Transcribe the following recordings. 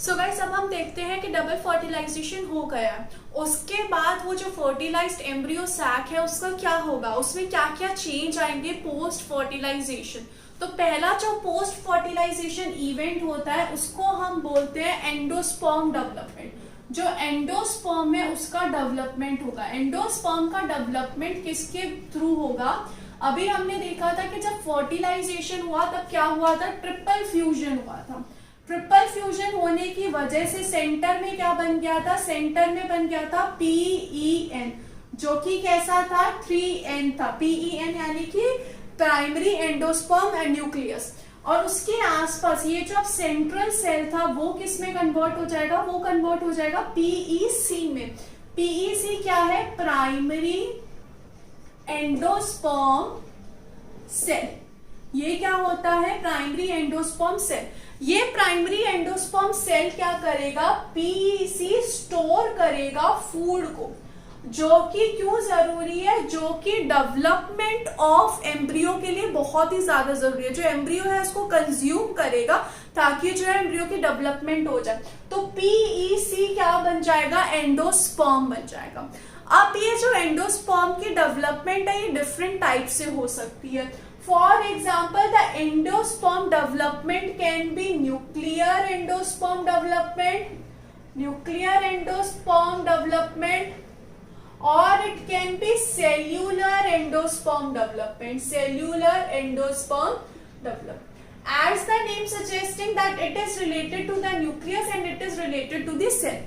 So guys अब हम देखते हैं कि डबल फर्टिलाइजेशन हो गया, उसके बाद वो जो फर्टिलाइज्ड एम्ब्रियो सैक है उसका क्या होगा, उसमें क्या क्या चेंज आएंगे पोस्ट फर्टिलाइजेशन। तो पहला जो पोस्ट फर्टिलाइजेशन इवेंट होता है उसको हम बोलते हैं एंडोस्पर्म डेवलपमेंट। जो एंडोस्पर्म है उसका डेवलपमेंट होगा। एंडोस्पर्म का डेवलपमेंट किसके थ्रू होगा? अभी हमने देखा था कि जब फर्टिलाइजेशन हुआ तब क्या हुआ था, ट्रिपल फ्यूजन हुआ था। ट्रिपल फ्यूजन होने की वजह से सेंटर में क्या बन गया था, सेंटर में बन गया था PEN, जो कि कैसा था 3N था। PEN यानी कि प्राइमरी एंडोस्पर्म एंड न्यूक्लियस। और उसके आसपास ये जो सेंट्रल सेल था वो किस में कन्वर्ट हो जाएगा, वो कन्वर्ट हो जाएगा PEC में। PEC क्या है? Primary endosperm cell. ये क्या होता है? Primary endosperm cell. ये प्राइमरी एंडोस्पर्म सेल क्या करेगा? PEC स्टोर करेगा फूड को, जो कि क्यों जरूरी है, जो कि डेवलपमेंट ऑफ एम्ब्रियो के लिए बहुत ही ज्यादा जरूरी है। जो एम्ब्रियो है उसको कंज्यूम करेगा ताकि जो है एम्ब्रियो की डेवलपमेंट हो जाए। तो PEC क्या बन जाएगा? एंडोस्पर्म बन जाएगा। अब ये जो एंडोस्पर्म की डेवलपमेंट है ये डिफरेंट टाइप से हो सकती है। For example the endosperm development can be nuclear endosperm development, nuclear endosperm development, or it can be cellular endosperm development, cellular endosperm development, as the name suggesting that it is related to the nucleus and it is related to the cell.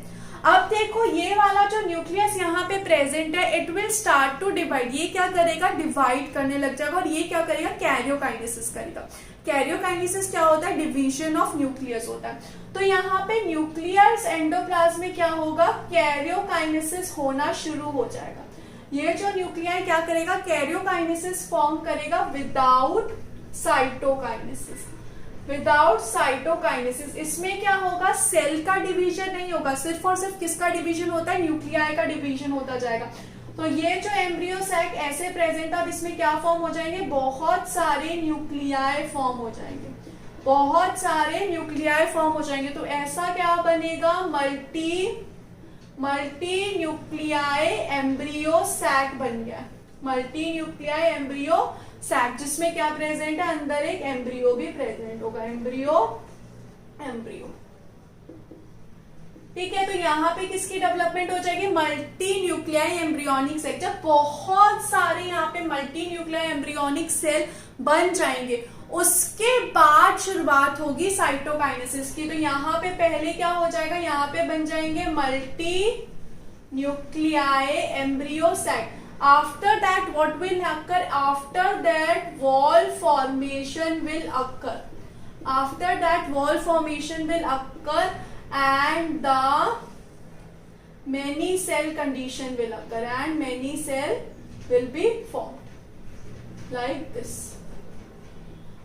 अब देखो ये वाला जो nucleus यहाँ पे present है it will start to divide. ये क्या करेगा? डिवाइड करने लग जाएगा। और ये क्या करेगा? कैरियोकाइनेसिस करेगा। कैरियोकाइनेसिस क्या होता है? डिवीजन ऑफ न्यूक्लियस होता है। तो यहाँ पे न्यूक्लियस एंडोप्लाज्म में क्या होगा? कैरियोकाइनेसिस होना शुरू हो जाएगा। ये जो न्यूक्लियाई क्या करेगा? कैरियोकाइनेसिस फॉर्म करेगा विदाउट साइटोकाइनेसिस, विदाउट साइटोकाइनेसिस। इसमें क्या होगा? सेल का डिवीजन नहीं होगा, सिर्फ और सिर्फ किसका डिवीजन होता है? न्यूक्लियाई का डिवीजन होता जाएगा। तो ये जो एम्ब्रियो सैक ऐसे प्रेजेंट है, अब इसमें क्या फॉर्म हो जाएंगे? बहुत सारे न्यूक्लियाई फॉर्म हो जाएंगे, बहुत सारे न्यूक्लियाई फॉर्म हो जाएंगे। तो ऐसा क्या बनेगा? मल्टी न्यूक्लियाई एम्ब्रियो सैक बन गया। मल्टी न्यूक्लियाई एम्ब्रियो सैक, जिसमें क्या प्रेजेंट है? अंदर एक एम्ब्रियो भी प्रेजेंट होगा। एम्ब्रियो ठीक है। तो यहाँ पे किसकी डेवलपमेंट हो जाएगी? Multi nuclei embryonic cell. जब बहुत सारे यहाँ पे मल्टी न्यूक्लियाई एम्ब्रियोनिक सेल बन जाएंगे उसके बाद शुरुआत होगी साइटोकाइनेसिस की। तो यहाँ पे पहले क्या हो जाएगा? यहाँ पे बन जाएंगे multi nuclei embryo sac. After that what will occur? After that wall formation will occur. After that wall formation will occur and the many cell condition will occur and many cell will be formed like this.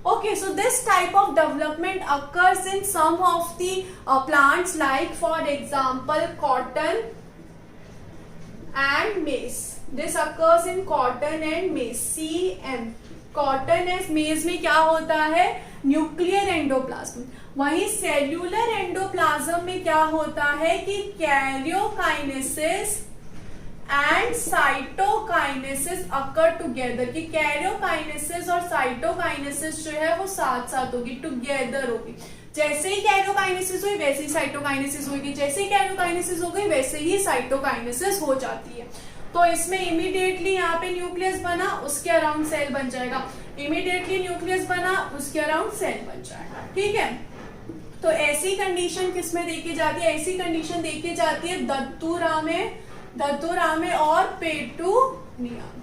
Okay, so this type of development occurs in some of the plants, like for example cotton and maize. This occurs in cotton and maize. CM. Cotton and मेज में क्या होता है? Nuclear endoplasm. वहीं cellular endoplasm में क्या होता है कि karyokinesis and cytokinesis occur together. कि कैरियोकाइनेसिस और साइटोकाइनेसिस जो है वो साथ साथ होगी, टुगेदर होगी। जैसे ही कैरियोकाइनेसिस हुई वैसे ही साइटोकाइनेसिस होगी, जैसे ही कैरियोकाइनेसिस हो गई वैसे ही साइटोकाइनेसिस हो जाती है। तो इसमें इमीडिएटली यहाँ पे न्यूक्लियस बना, उसके अराउंड सेल बन जाएगा। इमीडिएटली न्यूक्लियस बना, उसके अराउंड सेल बन जाएगा। ठीक है। तो ऐसी कंडीशन किसमें देखी जाती है? ऐसी कंडीशन देखी जाती है दत्तूरा में और पेटूनिया में।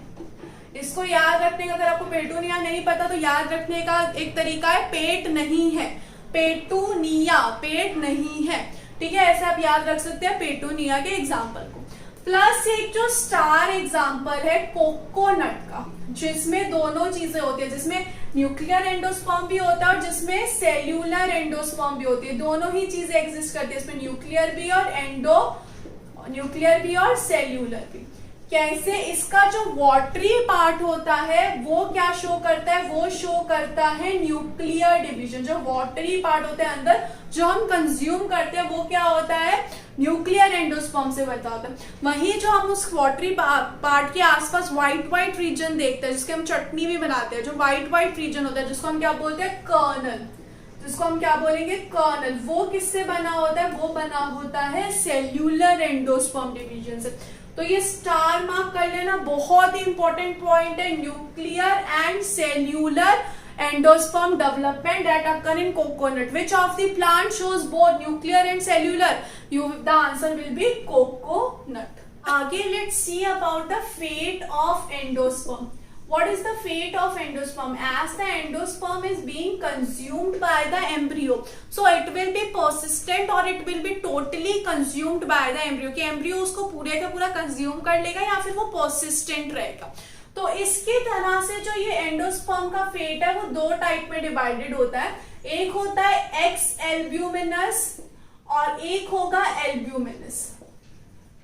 इसको याद रखने का, अगर आपको पेटूनिया नहीं पता तो याद रखने का एक तरीका है पेट नहीं है, पेटूनिया पेट नहीं है। ठीक है, ऐसे आप याद रख सकते हैं पेटूनिया के एग्जाम्पल को। प्लस एक जो स्टार एग्जाम्पल है कोकोनट का, जिसमें दोनों चीजें होती है, जिसमें न्यूक्लियर एंडोस्पर्म भी होता है और जिसमें सेल्यूलर एंडोस्पर्म भी होती है। दोनों ही चीजें एग्जिस्ट करती है इसमें, न्यूक्लियर भी और सेल्यूलर भी। कैसे इसका जो वाटरी पार्ट होता है वो क्या शो करता है, वो शो करता है न्यूक्लियर डिवीजन। जो वाटरी पार्ट होता है अंदर जो हम कंज्यूम करते हैं वो क्या होता है, न्यूक्लियर एंडोस्पर्म से बनता होता है। वहीं जो हम उस वाटरी पार्ट के आसपास व्हाइट रीजन देखते हैं, जिसके हम चटनी भी बनाते हैं, जो व्हाइट रीजन होता है जिसको हम क्या बोलते हैं, कर्नल, जिसको हम क्या बोलेंगे, कर्नल, वो किससे बना होता है, वो बना होता है सेल्यूलर एंडोस्पर्म डिवीजन से। तो ये स्टार मार्क कर लेना, बहुत ही इंपॉर्टेंट पॉइंट है, nuclear and cellular endosperm development that occur in coconut. Which of the plant shows both nuclear and cellular? The answer will be coconut. आगे let's see about the fate of endosperm. What is the fate of endosperm? As the endosperm is being consumed by the embryo, so it will be persistent or it will be totally consumed by the embryo. कि embryo उसको पूरे का पूरा consume कर लेगा या फिर वो persistent रहेगा। तो इसकी तरह से जो ये एंडोस्पर्म का फेट है वो दो टाइप में डिवाइडेड होता है। एक होता है एक्स एल्ब्यूमिनस और एक होगा एल्ब्यूमिनस,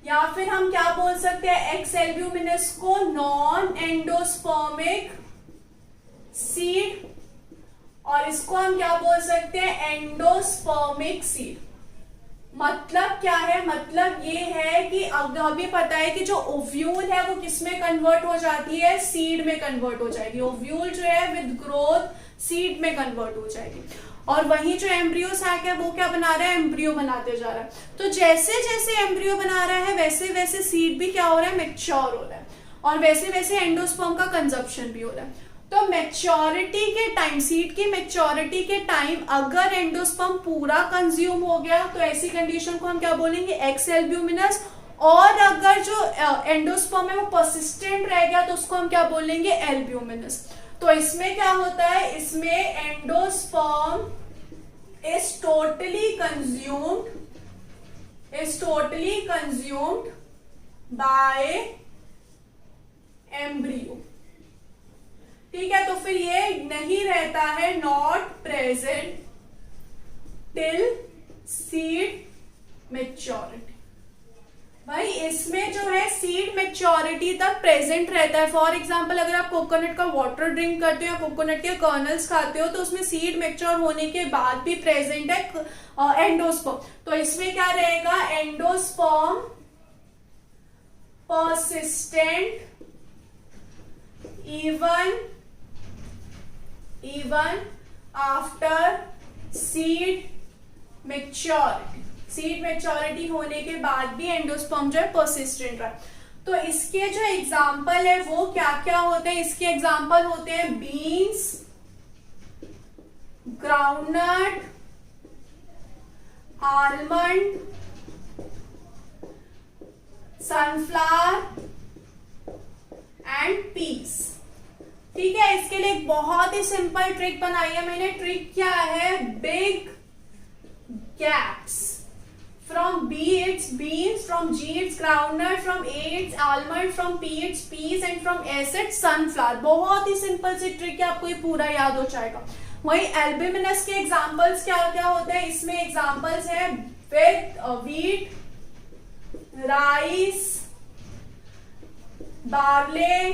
या फिर हम क्या बोल सकते हैं, एक्स एल्ब्यूमिनस को नॉन एंडोस्पर्मिक सीड और इसको हम क्या बोल सकते हैं, एंडोस्पर्मिक सीड। मतलब क्या है, मतलब ये है कि अब अभी पता है कि जो ओव्यूल है वो किसमें कन्वर्ट हो जाती है, सीड में कन्वर्ट हो जाएगी। ओव्यूल जो है विद ग्रोथ सीड में कन्वर्ट हो जाएगी, और वहीं जो एम्ब्रियो सैक है वो क्या बना रहा है, एम्ब्रियो बनाते जा रहा है। तो जैसे जैसे एम्ब्रियो बना रहा है वैसे वैसे सीड भी क्या हो रहा है, मैच्योर हो रहा है, और वैसे वैसे एंडोस्पर्म का कंजप्शन भी हो रहा है। तो मैच्योरिटी के टाइम, सीड की मैच्योरिटी के टाइम अगर एंडोस्पर्म पूरा कंज्यूम हो गया तो ऐसी कंडीशन को हम क्या बोलेंगे, एक्स एल्ब्यूमिनस, और अगर जो एंडोस्पर्म है वो परसिस्टेंट रह गया तो उसको हम क्या बोलेंगे, एल्ब्यूमिनस। तो इसमें क्या होता है, इसमें endosperm is totally consumed by embryo. ठीक है, तो फिर ये नहीं रहता है, not present till seed maturity. भाई इसमें जो है सीड मैच्योरिटी तक प्रेजेंट रहता है। फॉर एग्जांपल अगर आप कोकोनट का वाटर ड्रिंक करते हो या कोकोनट के कर्नल्स खाते हो तो उसमें सीड मैच्योर होने के बाद भी प्रेजेंट है एंडोस्पर्म। तो इसमें क्या रहेगा, endosperm persistent even after seed maturity. Seed maturity होने के बाद भी एंडोस्पर्म जो है परसिस्टेंट रहा। तो इसके जो एग्जाम्पल है वो क्या क्या होते हैं, इसके एग्जाम्पल होते हैं beans, groundnut, almond, sunflower and peas. ठीक है, इसके लिए एक बहुत ही सिंपल ट्रिक बनाई है मैंने। ट्रिक क्या है, big gaps, from B it's beans, from G it's groundnut, from A it's almond, from P it's peas and from S it's sunflower. बहुत ही सिंपल सी ट्रिक है, आपको ये पूरा याद हो जाएगा। वही एल्ब्यूमिनस के एग्जाम्पल्स क्या क्या होते हैं, इसमें एग्जाम्पल्स है with wheat, rice, barley,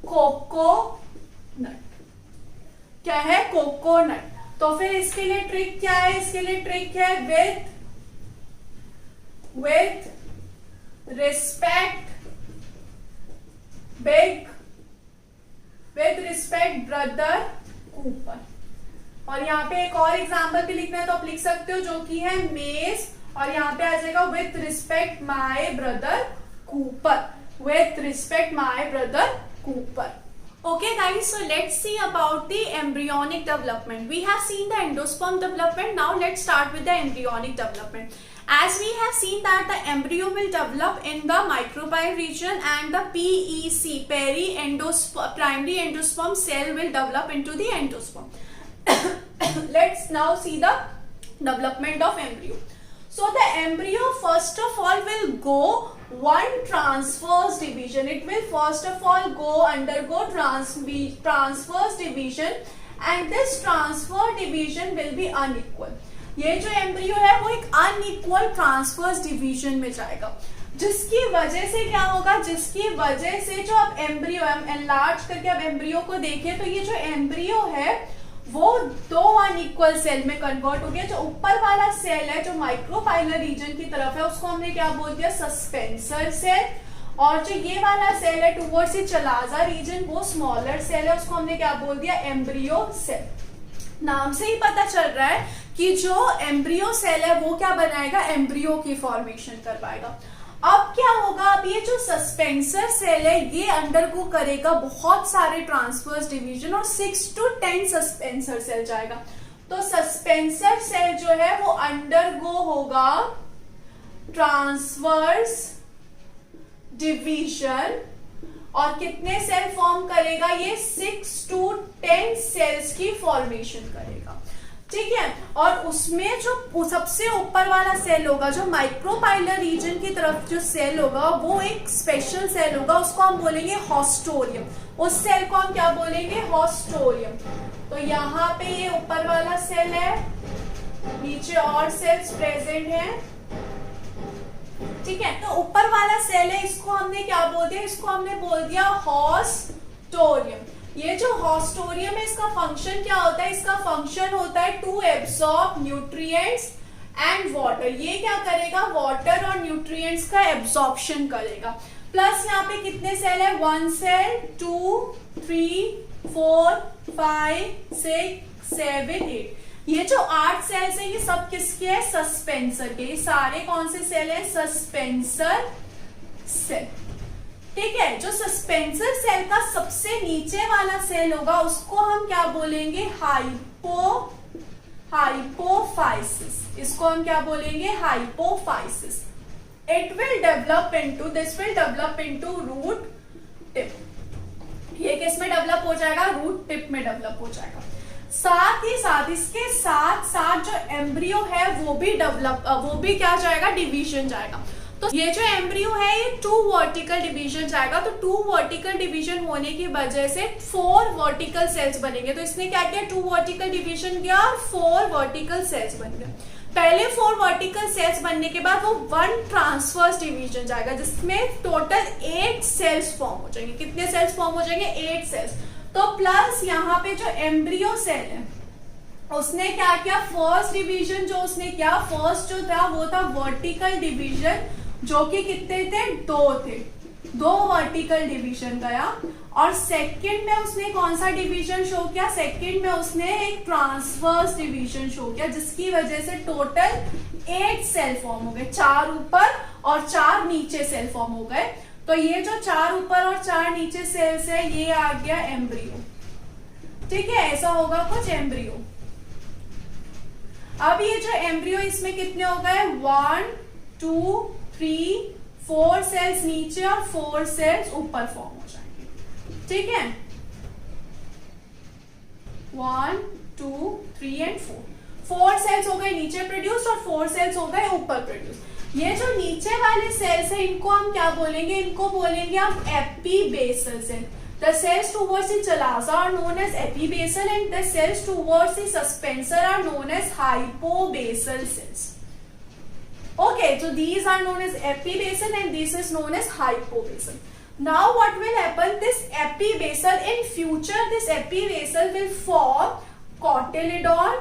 coconut. क्या है, कोकोनट। तो फिर इसके लिए ट्रिक क्या है, इसके लिए ट्रिक है with respect big, with respect brother Cooper. और यहाँ पे एक और एग्जाम्पल भी लिखना है तो आप लिख सकते हो, जो कि है मेज, और यहाँ पे आ जाएगा with respect my brother Cooper, with respect my brother Cooper. Okay guys, so let's see about the embryonic development. We have seen the endosperm development. Now let's start with the embryonic development. As we have seen that the embryo will develop in the microbile region and the PEC, primary endosperm cell will develop into the endosperm. Let's now see the development of embryo. So the embryo first of all will go one transverse division. It will first of all undergo transverse division, and this transverse division will be unequal. ये जो embryo है वो एक unequal transverse division में जाएगा। जिसकी वजह से क्या होगा, जिसकी वजह से जो अब एम्ब्रियो, हम एनलार्ज करके अब एम्ब्रियो को देखें तो ये जो एम्ब्रियो है वो दो अनइक्वल सेल में कन्वर्ट हो गया। जो ऊपर वाला सेल है जो माइक्रोपाइलर रीजन की तरफ है उसको हमने क्या बोल दिया, सस्पेंसर सेल, और जो ये वाला सेल है टुवर्ड्स द चलाजा रीजन वो स्मॉलर सेल है, उसको हमने क्या बोल दिया, एम्ब्रियो सेल। नाम से ही पता चल रहा है कि जो एम्ब्रियो सेल है वो क्या बनाएगा, एम्ब्रियो की फॉर्मेशन करवाएगा। अब क्या होगा, अब ये जो सस्पेंसर सेल है ये अंडरगो करेगा बहुत सारे ट्रांसवर्स डिवीजन और 6 to 10 सस्पेंसर सेल जाएगा। तो सस्पेंसर सेल जो है वो अंडरगो होगा ट्रांसवर्स डिवीजन और कितने सेल फॉर्म करेगा, ये 6 to 10 सेल्स की फॉर्मेशन करेगा। ठीक है, और उसमें जो सबसे ऊपर वाला सेल होगा जो माइक्रोपाइलर रीजन की तरफ जो सेल होगा वो एक स्पेशल सेल होगा, उसको हम बोलेंगे हॉस्टोरियम। उस सेल को हम क्या बोलेंगे, हॉस्टोरियम। तो यहाँ पे ये ऊपर वाला सेल है, नीचे और सेल्स प्रेजेंट हैं। ठीक है, तो ऊपर वाला सेल है इसको हमने क्या बोल दिया, इसको हमने बोल दिया हॉस्टोरियम। ये जो हॉस्टोरियम है इसका फंक्शन क्या होता है, इसका फंक्शन होता है to absorb nutrients and water. ये क्या करेगा, वाटर और न्यूट्रिएंट्स का एब्सॉर्प्शन करेगा। प्लस यहाँ पे कितने सेल है, 1 सेल, 2, 3, 4, 5, 6, 7, 8। ये जो 8 सेल्स है ये सब किसके है, सस्पेंसर के। ये सारे कौन से सेल है, सस्पेंसर सेल। ठीक है, जो सस्पेंसर सेल का सबसे नीचे वाला सेल होगा उसको हम क्या बोलेंगे, हाइपोफाइसिस। इसको हम क्या बोलेंगे, hypophysis. It will develop into, this will develop into root tip. ये किस में डेवलप हो जाएगा, रूट टिप में डेवलप हो जाएगा। साथ ही साथ इसके साथ साथ जो एम्ब्रियो है वो भी क्या जाएगा, डिवीजन जाएगा। तो ये जो एम्ब्रियो है ये 2 वर्टिकल डिवीजन जाएगा। तो 2 वर्टिकल डिवीजन होने की वजह से 4 वर्टिकल सेल्स बनेंगे। तो इसने क्या किया, 2 वर्टिकल डिवीजन किया और 4 वर्टिकल सेल्स बन गए। पहले 4 वर्टिकल सेल्स बनने के बाद वो 1 ट्रांसवर्स डिवीजन जाएगा जिसमें टोटल 8 सेल्स फॉर्म हो जाएंगे। कितने सेल्स फॉर्म हो जाएंगे, 8 सेल्स। तो प्लस यहाँ पे जो एम्ब्रियो सेल है उसने क्या किया, फर्स्ट डिवीजन जो उसने किया, फर्स्ट जो था वो था वर्टिकल डिवीजन, जो कि कितने थे, 2 थे। 2 वर्टिकल डिवीजन गया। और सेकंड में उसने कौन सा डिवीजन शो किया, सेकंड में उसने एक ट्रांसवर्स डिवीजन शो किया जिसकी वजह से टोटल 8 सेल फॉर्म हो गए, 4 ऊपर और 4 नीचे सेल फॉर्म हो गए। तो ये जो 4 ऊपर और 4 नीचे सेल्स है ये आ गया एम्ब्रियो। ठीक है, ऐसा होगा कुछ एम्ब्रियो। अब ये जो एम्ब्रियो इसमें कितने हो गए, 1, 2, 3, 4 सेल्स नीचे और 4 सेल्स ऊपर फॉर्म हो जाएंगे। ठीक है, 1, 2, 3 एंड 4 सेल्स हो गए नीचे प्रोड्यूस और 4 सेल्स हो गए ऊपर प्रोड्यूस। ये जो नीचे वाले सेल्स है इनको हम क्या बोलेंगे, इनको बोलेंगे हम epibasal cell. The cells towards the chalaza are known as epibasal and the cells towards the suspensor are known as hypobasal cells. Okay, so these are known as epibasal and this is known as hypobasal. Now what will happen, this epibasal in future, this epibasal will form cotyledon.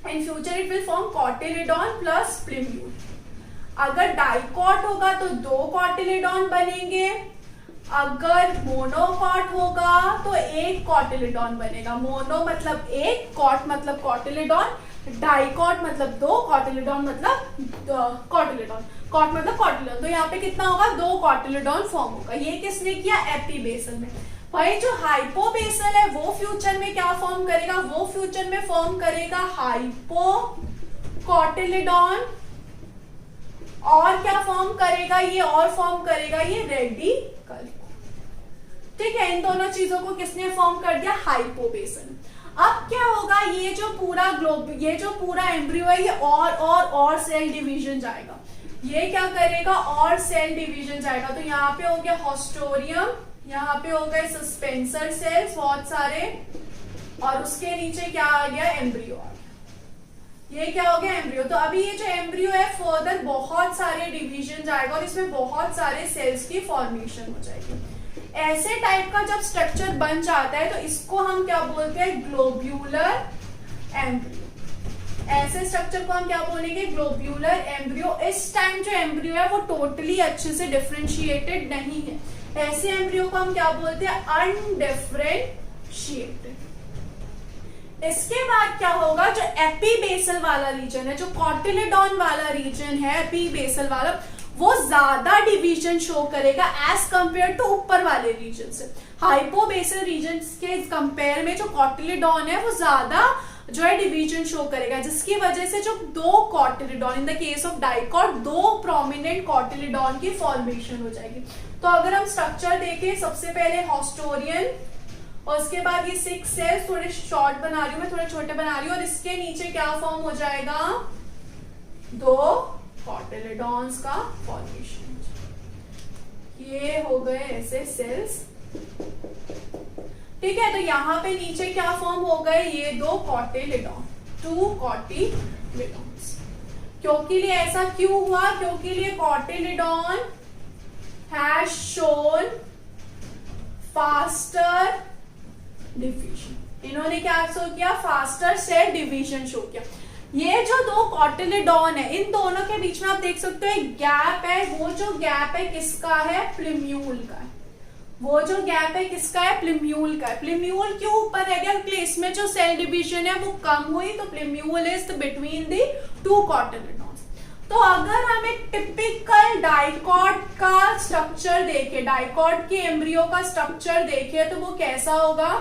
In future it will form cotyledon plus plumule. अगर dicot होगा तो 2 cotyledon बनेंगे, अगर monocot होगा तो 1 cotyledon बनेगा। Mono मतलब 1, cot मतलब कॉटिलेडॉन, डाइकॉट मतलब 2, कॉटिलेडॉन मतलब कॉटिलेडॉन, कॉट मतलब कॉटिलेडॉन। तो यहाँ पे कितना होगा, 2 कॉटिलेडॉन फॉर्म होगा। ये किसने किया, एपीबेसल में। भाई जो हाइपोबेसल है वो फ्यूचर में क्या फॉर्म करेगा, वो फ्यूचर में फॉर्म करेगा हाइपो कॉटिलेडॉन। और क्या फॉर्म करेगा ये, और फॉर्म करेगा ये रेडिकल। ठीक है, इन दोनों चीजों को किसने फॉर्म कर दिया, हाइपोबेसल। अब क्या होगा, ये जो पूरा एम्ब्रियो है ये और सेल डिवीजन जाएगा। ये क्या करेगा, और सेल डिवीजन जाएगा। तो यहाँ पे हो गया हॉस्टोरियम, यहाँ पे हो गए सस्पेंसर सेल्स बहुत सारे, और उसके नीचे क्या आ गया, एम्ब्रियो आ गया। ये क्या हो गया एम्ब्रियो। तो अभी ये जो एम्ब्रियो है फर्दर बहुत सारे डिवीजन जाएगा और इसमें बहुत सारे सेल्स की फॉर्मेशन हो जाएगी। ऐसे टाइप का जब स्ट्रक्चर बन जाता है तो इसको हम क्या बोलते हैं, ग्लोब्यूलर एम्ब्रियो। ऐसे स्ट्रक्चर को हम क्या बोलेंगे, ग्लोब्यूलर एम्ब्रियो। इस टाइम जो एम्ब्रियो है वो टोटली अच्छे से डिफरेंशिएटेड नहीं है, ऐसे एम्ब्रियो को हम क्या बोलते हैं, अनडिफरेंशिएटेड। इसके बाद क्या होगा, जो एपीबेसल वाला रीजन है, जो कॉटिलेडॉन वाला रीजन है एपीबेसल वाला, वो ज्यादा डिवीजन शो करेगा एज कंपेयर टू ऊपर वाले रीजन से। हाइपोबेसल रीजन के कंपेयर में जो कॉटिलेडॉन है वो ज्यादा जो है डिवीजन शो करेगा, जिसकी वजह से जो दो cotyledon, in the case of dicot दो प्रोमिनेंट कॉटिलेडॉन की फॉर्मेशन हो जाएगी। तो अगर हम स्ट्रक्चर देखें, सबसे पहले हॉस्टोरियन, और उसके बाद ये 6 सेल्स, थोड़े शॉर्ट बना रही हूँ मैं, थोड़े छोटे बना रही हूँ, और इसके नीचे क्या फॉर्म हो जाएगा, दो कॉटिलेडॉन्स का फॉर्मेशन। ये हो गए ऐसे सेल्स, ठीक है। तो यहाँ पे नीचे क्या फॉर्म हो गए, ये दो कॉटिलेडॉन, 2 कॉटिलेडॉन्स। क्योंकि लिए ऐसा क्यों हुआ, क्योंकि लिए cotyledon has shown faster division. इन्होंने क्या शो किया, फास्टर सेल डिवीजन शो किया। ये जो दो कॉटिलेडॉन है, इन दोनों के बीच में आप देख सकते हो एक गैप है, वो जो गैप है किसका है, प्लिम्यूल का है। वो जो गैप है किसका है, प्लिम्यूल का है। प्लिम्यूल क्यों ऊपर रह गया, क्योंकि इसमें जो सेल डिवीजन है वो कम हुई, तो प्लिम्यूल इज बिटवीन दी 2 कॉटिलेडॉन्स। तो अगर हम एक टिपिकल डाइकॉट का स्ट्रक्चर देखें, डाइकॉट के एम्ब्रियो का स्ट्रक्चर देखें, तो वो कैसा होगा,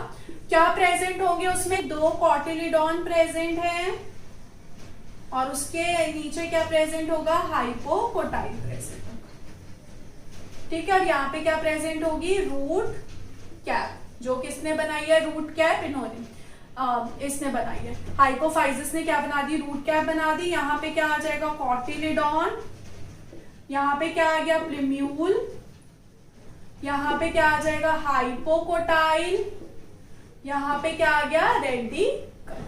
क्या प्रेजेंट होंगे उसमें, 2 कॉटिलेडॉन प्रेजेंट है, और उसके नीचे क्या प्रेजेंट होगा, हाइपोकोटाइल प्रेजेंट होगा, ठीक है। और यहाँ पे क्या प्रेजेंट होगी, रूट कैप, जो किसने बनाई है, रूट कैप इन्होंने इसने बनाई है, हाइपोफाइजिस ने क्या बना दी, रूट कैप बना दी। यहाँ पे क्या आ जाएगा, कॉटिलेडॉन, यहाँ पे क्या आ गया, प्लिम्यूल, यहाँ पे क्या आ जाएगा, हाइपोकोटाइल, यहाँ पे क्या आ गया, रेडिकल,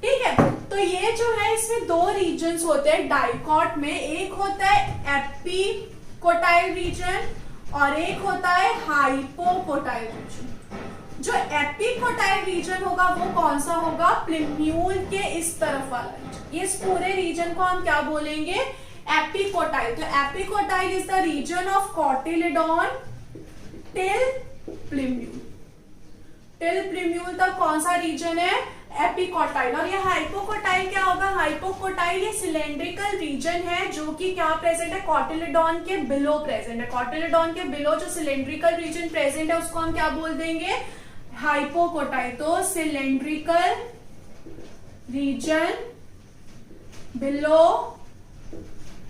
ठीक है। तो ये जो है इसमें 2 रीजन्स होते हैं डाइकॉट में, एक होता है एपीकोटाइल रीजन और एक होता है हाइपोकोटाइल रीजन। जो एपीकोटाइल रीजन होगा वो कौन सा होगा, प्लिम्यूल के इस तरफ वाला रीजन। इस पूरे रीजन को हम क्या बोलेंगे, एपीकोटाइल। तो epicotyl is the region of cotyledon till plumule. Till plumule तक कौन सा रीजन है, एपीकोटाइल। और ये हाइपोकोटाइल क्या होगा, हाइपोकोटाइल ये सिलेंड्रिकल रीजन है जो कि क्या प्रेजेंट है, कॉटिलेडॉन के बिलो प्रेजेंट है। कॉटिलेडॉन के बिलो जो सिलेंड्रिकल रीजन प्रेजेंट है उसको हम क्या बोल देंगे, हाइपोकोटाइल। तो cylindrical region below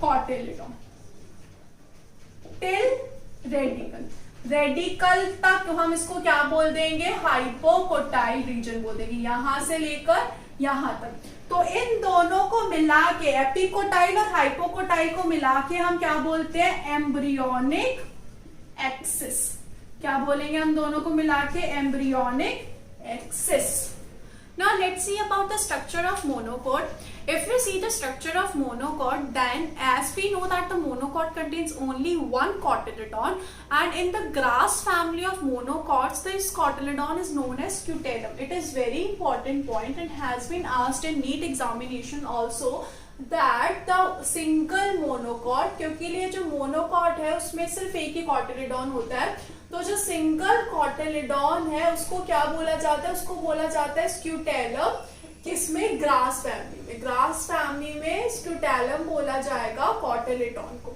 cotyledon till radicle, radicle तक हम इसको क्या बोल देंगे, हाइपोकोटाइल रीजन बोल देंगे, यहां से लेकर यहां तक। तो इन दोनों को मिला के, एपीकोटाइल और हाइपोकोटाइल को मिला के हम क्या बोलते हैं, एम्ब्रियोनिक एक्सिस। क्या बोलेंगे हम दोनों को मिला के, embryonic axis. Now let's see about the structure of monocot. If we see the structure of monocot, then as we know that the monocot contains only one cotyledon, and in the grass family of monocots, this cotyledon is known as scutellum. It is very important point and has been asked in NEET examination also that the single monocot, क्योंकि ये जो monocot है उसमें सिर्फ एक ही cotyledon होता है, तो जो सिंगल कॉटिलेडॉन है उसको क्या बोला जाता है, उसको बोला जाता है स्क्यूटेलम। किसमें, ग्रास फैमिली में, ग्रास फैमिली में स्क्यूटेलम बोला जाएगा कॉटिलेडॉन को।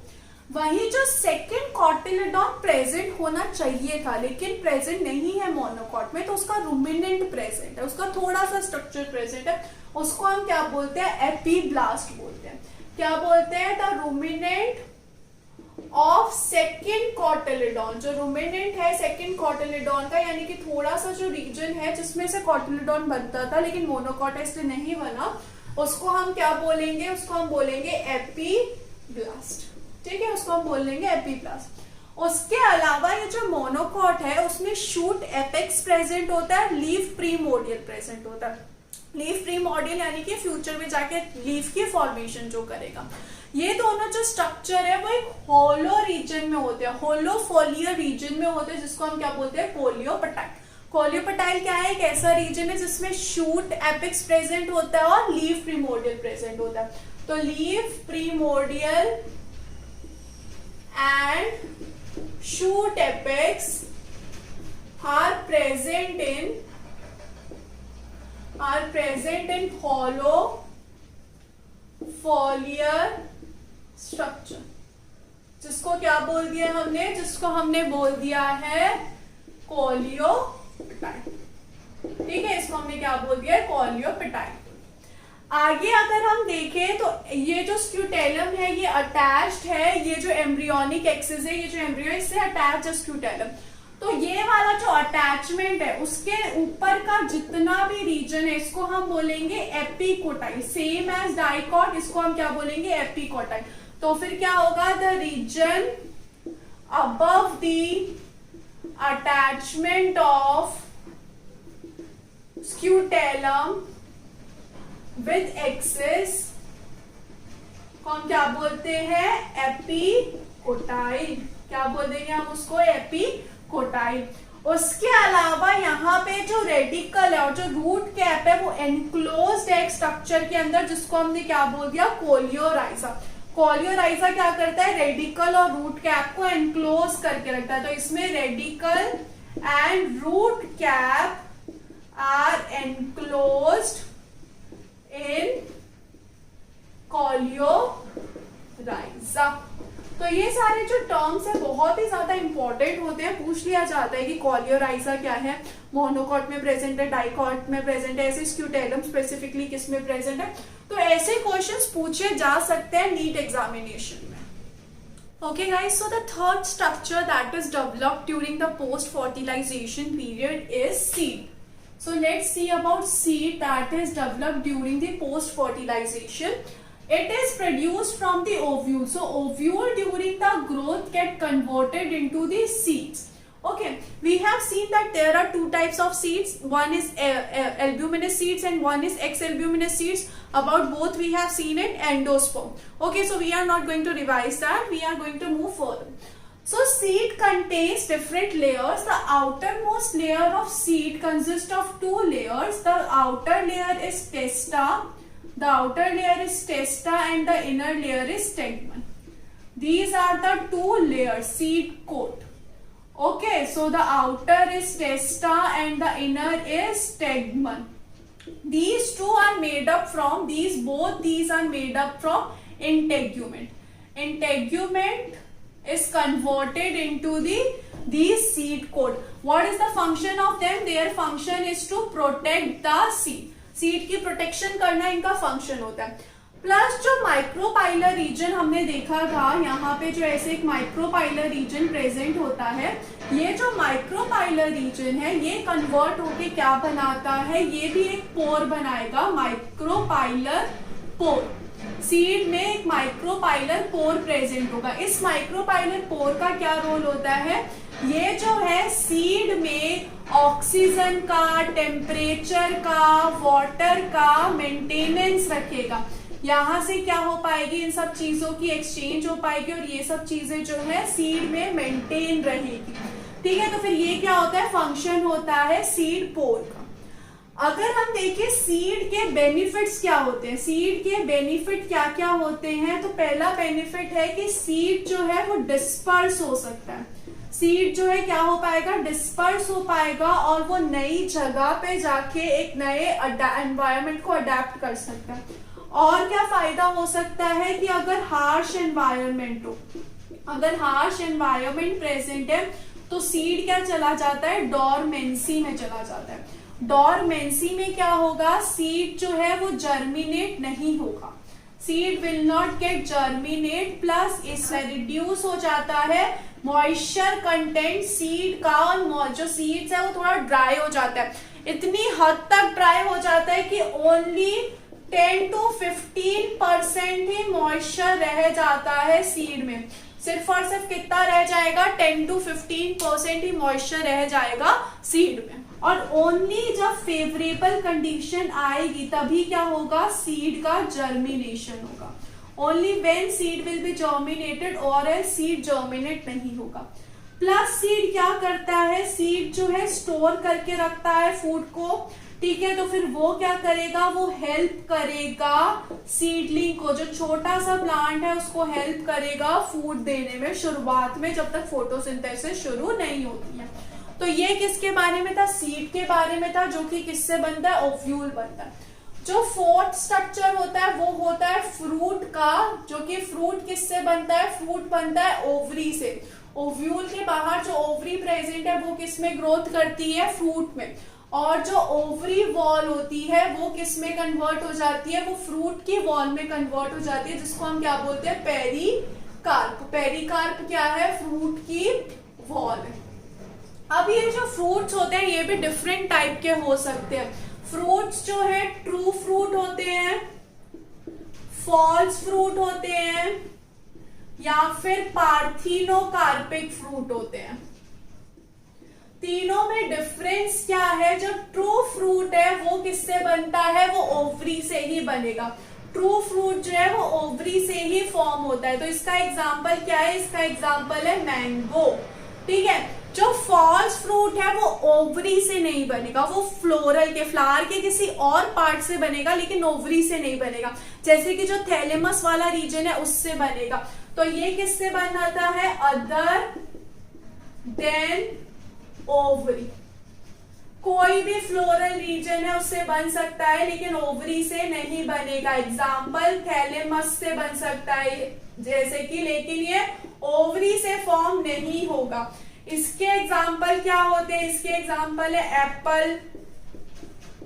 वही जो सेकंड कॉटिलेडॉन प्रेजेंट होना चाहिए था लेकिन प्रेजेंट नहीं है मोनोकॉट में, तो उसका रूमिनेंट प्रेजेंट है, उसका थोड़ा सा स्ट्रक्चर प्रेजेंट है, उसको हम क्या बोलते हैं, एपीब्लास्ट बोलते हैं। क्या बोलते हैं, the ruminant of second cotyledon. जो रूमिनेंट है सेकेंड कॉटिलेडॉन का, यानी कि थोड़ा सा जो रीजन है जिसमें से कॉटिलेडॉन बनता था लेकिन मोनोकॉट इसलिए नहीं बना, उसको हम क्या बोलेंगे, उसको हम बोलेंगे एपीब्लास्ट, ठीक है, उसको हम बोलेंगे एपीब्लास्ट। उसके अलावा ये जो मोनोकॉट है उसमें शूट एपेक्स प्रेजेंट होता है, लीफ प्रीमोडियल प्रेजेंट होता है। लीफ प्रीमोर्डियल यानी कि फ्यूचर में जाके लीफ की फॉर्मेशन जो करेगा। ये दोनों जो स्ट्रक्चर है वो एक होलो रीजन में होते हैं, होलो फोलियर रीजन में होते हैं, जिसको हम क्या बोलते हैं, कोलियोपटाइल। कोलियोपटाइल क्या है, एक ऐसा रीजन है जिसमें शूट एपेक्स प्रेजेंट होता है और लीफ प्रीमोर्डियल प्रेजेंट होता है। तो leaf primordial and shoot apex are present in hollow foliar structure, जिसको क्या बोल दिया हमने, जिसको हमने बोल दिया है कोलियोपटाइल। ठीक है, इसको हमने क्या बोल दिया है, कोलियोपटाइल। आगे अगर हम देखें तो ये जो स्क्यूटेलम है ये अटैच्ड है, ये जो एम्ब्रियोनिक एक्सिस है, ये जो एम्ब्रियो इससे अटैच है स्क्यूटेलम। तो ये वाला जो अटैचमेंट है उसके ऊपर का जितना भी रीजन है इसको हम बोलेंगे एपिकोटाइल। सेम एज डाइकॉट, इसको हम क्या बोलेंगे, एपिकोटाइल। तो फिर क्या होगा, the region above the attachment of scutellum with axis को हम क्या बोलते हैं, एपिकोटाइल। क्या बोल देंगे हम उसको, एपिकोटाइल। उसके अलावा यहाँ पे जो रेडिकल है और जो रूट कैप है वो एनक्लोज्ड है एक स्ट्रक्चर के अंदर, जिसको हमने क्या बोल दिया, कोलियोराइजा। कोलियोराइजा क्या करता है, रेडिकल और रूट कैप को एनक्लोज करके रखता है। तो इसमें radicle and root cap are enclosed in coleorhiza. तो ये सारे जो टर्म्स है बहुत ही ज्यादा इंपॉर्टेंट होते हैं, पूछ लिया जाता है कि कोलियोराइजा क्या है, मोनोकॉट में प्रेजेंट है, डाइकॉट में प्रेजेंट है, ऐसे स्क्यूटेलम स्पेसिफिकली किस में प्रेजेंट है। तो ऐसे क्वेश्चंस पूछे जा सकते हैं नीट एग्जामिनेशन में। Okay guys, so the third structure that is developed during the post fertilisation period is seed. So let's see about seed that is developed during the post fertilization. It is produced from the ovule. So ovule during the growth get converted into the seeds. Okay, we have seen that there are two types of seeds. One is albuminous seeds and one is ex-albuminous seeds. About both we have seen in endosperm. Okay, so we are not going to revise that. We are going to move further. So seed contains different layers. The outermost layer of seed consists of two layers. The outer layer is testa. The outer layer is testa and the inner layer is stegma. These are the two layers, seed coat. Okay, so the outer is testa and the inner is stegma. These two are made up from, both these are made up from integument. Integument is converted into these seed coat. What is the function of them? Their function is to protect the seed. Seed की protection करना इनका function होता है। Plus जो micropylar reason हमने देखा था, यहाँ पे जो ऐसे एक माइक्रोपाइलर रीजन प्रेजेंट होता है, ये जो माइक्रोपाइलर रीजन है ये कन्वर्ट होके क्या बनाता है, ये भी एक पोर बनाएगा, माइक्रोपाइलर पोर। सीड में एक माइक्रोपाइलर पोर प्रेजेंट होगा। इस माइक्रोपाइलर पोर का क्या रोल होता है, ये जो है सीड में ऑक्सीजन का, टेम्परेचर का, वाटर का मेंटेनेंस रखेगा। यहाँ से क्या हो पाएगी, इन सब चीजों की एक्सचेंज हो पाएगी और ये सब चीजें जो है सीड में मेंटेन रहेगी। ठीक है, तो फिर ये क्या होता है, फंक्शन होता है सीड पोर का। अगर हम देखें सीड के बेनिफिट्स क्या होते हैं, सीड के बेनिफिट क्या क्या होते हैं, तो पहला बेनिफिट है कि सीड जो है वो डिस्पर्स हो सकता है। सीड जो है क्या हो पाएगा, डिस्पर्स हो पाएगा और वो नई जगह पे जाके एक नए एनवायरनमेंट को अडेप्ट कर सकता है। और क्या फायदा हो सकता है कि अगर हार्श एनवायरनमेंट हो, अगर हार्श एनवायरनमेंट प्रेजेंट है तो सीड क्या चला जाता है, डॉर्मेंसी में चला जाता है। डॉर्मेंसी में क्या होगा, सीड जो है वो जर्मिनेट नहीं होगा, seed will not gate germinate. Plus इसमें रिड्यूस हो जाता है मॉइस्चर कंटेंट सीड का, और जो सीड्स है वो थोड़ा ड्राई हो जाता है, इतनी हद तक ड्राई हो जाता है कि ओनली 10 to 15% ही मॉइस्चर रह जाता है सीड में। सिर्फ और सिर्फ कितना रह जाएगा, 10 to 15% ही मॉइस्चर रह जाएगा सीड में। और ओनली जब फेवरेबल कंडीशन आएगी तभी क्या होगा, सीड का जर्मिनेशन होगा। Only when seed will be germinated और एल्स सीड जर्मिनेट नहीं होगा। प्लस सीड क्या करता है, सीड जो है स्टोर करके रखता है फूड को, ठीक है। तो फिर वो क्या करेगा, वो हेल्प करेगा सीडलिंग को, जो छोटा सा प्लांट है उसको हेल्प करेगा फूड देने में शुरुआत में, जब तक फोटोसिंथेसिस शुरू नहीं होती है। तो ये किसके बारे में था, सीड के बारे में था, जो कि किससे बनता है, ओव्यूल बनता है। जो फोर्थ स्ट्रक्चर होता है वो होता है फ्रूट का, जो कि फ्रूट किससे बनता है, फ्रूट बनता है ओवरी से। ओव्यूल के बाहर जो ओवरी प्रेजेंट है वो किसमें ग्रोथ करती है, फ्रूट में। और जो ओवरी वॉल होती है वो किस में कन्वर्ट हो जाती है, वो फ्रूट की वॉल में कन्वर्ट हो जाती है, जिसको हम क्या बोलते हैं, पेरिकार्प। पेरिकार्प क्या है, फ्रूट की वॉल है। अब ये जो फ्रूट्स होते हैं ये भी डिफरेंट टाइप के हो सकते हैं। फ्रूट्स जो है ट्रू फ्रूट होते हैं, फॉल्स फ्रूट होते हैं, या फिर पार्थिनोकार्पिक फ्रूट होते हैं। तीनों में डिफरेंस क्या है, जो ट्रू फ्रूट है वो किससे बनता है, वो ओवरी से ही बनेगा। ट्रू फ्रूट जो है वो ओवरी से ही फॉर्म होता है। तो इसका एग्जांपल क्या है, इसका एग्जांपल है मैंगो, ठीक है। जो फॉल्स फ्रूट है वो ओवरी से नहीं बनेगा, वो फ्लोरल के, फ्लावर के किसी और पार्ट से बनेगा, लेकिन ओवरी से नहीं बनेगा। जैसे कि जो थैलेमस वाला रीजन है उससे बनेगा। तो ये किससे बनाता है, अदर देन ओवरी। कोई भी फ्लोरल रीजन है उससे बन सकता है, लेकिन ओवरी से नहीं बनेगा। एग्जाम्पल थैलेमस से बन सकता है जैसे कि, लेकिन ये ओवरी से फॉर्म नहीं होगा। इसके एग्जाम्पल क्या होते हैं, इसके एग्जाम्पल है apple,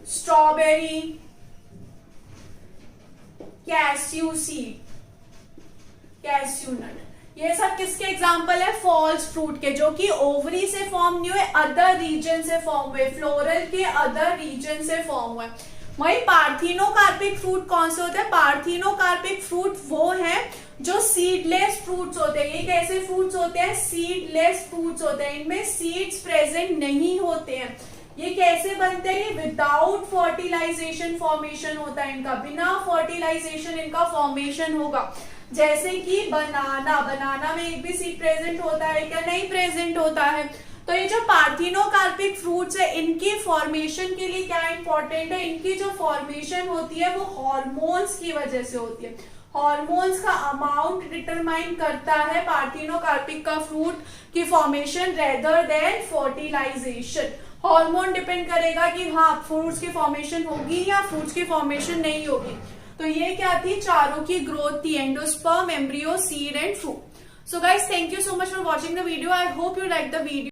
strawberry, cashew seed, cashew nut. ये सब किसके एग्जाम्पल है, फॉल्स फ्रूट के, जो कि ओवरी से फॉर्म नहीं हुए, अदर रीजन से फॉर्म हुए, फ्लोरल के अदर रीजन से फॉर्म हुए। वही पार्थिनोकार्पिक फ्रूट कौन से होते हैं, पार्थिनोकार्पिक फ्रूट वो है जो सीडलेस फ्रूट्स होते हैं। ये कैसे फ्रूट्स होते हैं, सीडलेस फ्रूट्स होते हैं, इनमें सीड्स प्रेजेंट नहीं होते हैं। ये कैसे बनते हैं, ये विदाउट फर्टिलाइजेशन फॉर्मेशन होता है इनका, बिना फर्टिलाइजेशन इनका फॉर्मेशन होगा। जैसे कि बनाना, बनाना में एक भी सीड प्रेजेंट होता है क्या, नहीं प्रेजेंट होता है। तो ये जो पार्थिनोकार्पिक फ्रूट्स है इनकी फॉर्मेशन के लिए क्या इंपॉर्टेंट है, इनकी जो फॉर्मेशन होती है वो हॉर्मोन्स की वजह से होती है। हॉर्मोन्स का अमाउंट डिटरमाइन करता है पार्थिनोकार्पिक का फ्रूट की formation rather than fertilisation. Hormone depend करेगा कि हाँ फ्रूट्स की फॉर्मेशन होगी या फ्रूट्स की फॉर्मेशन नहीं होगी। तो ये क्या थी, चारों की ग्रोथ थी, endosperm, embryo, seed and fruit. So guys, thank you so much for watching the video. I hope you like the video.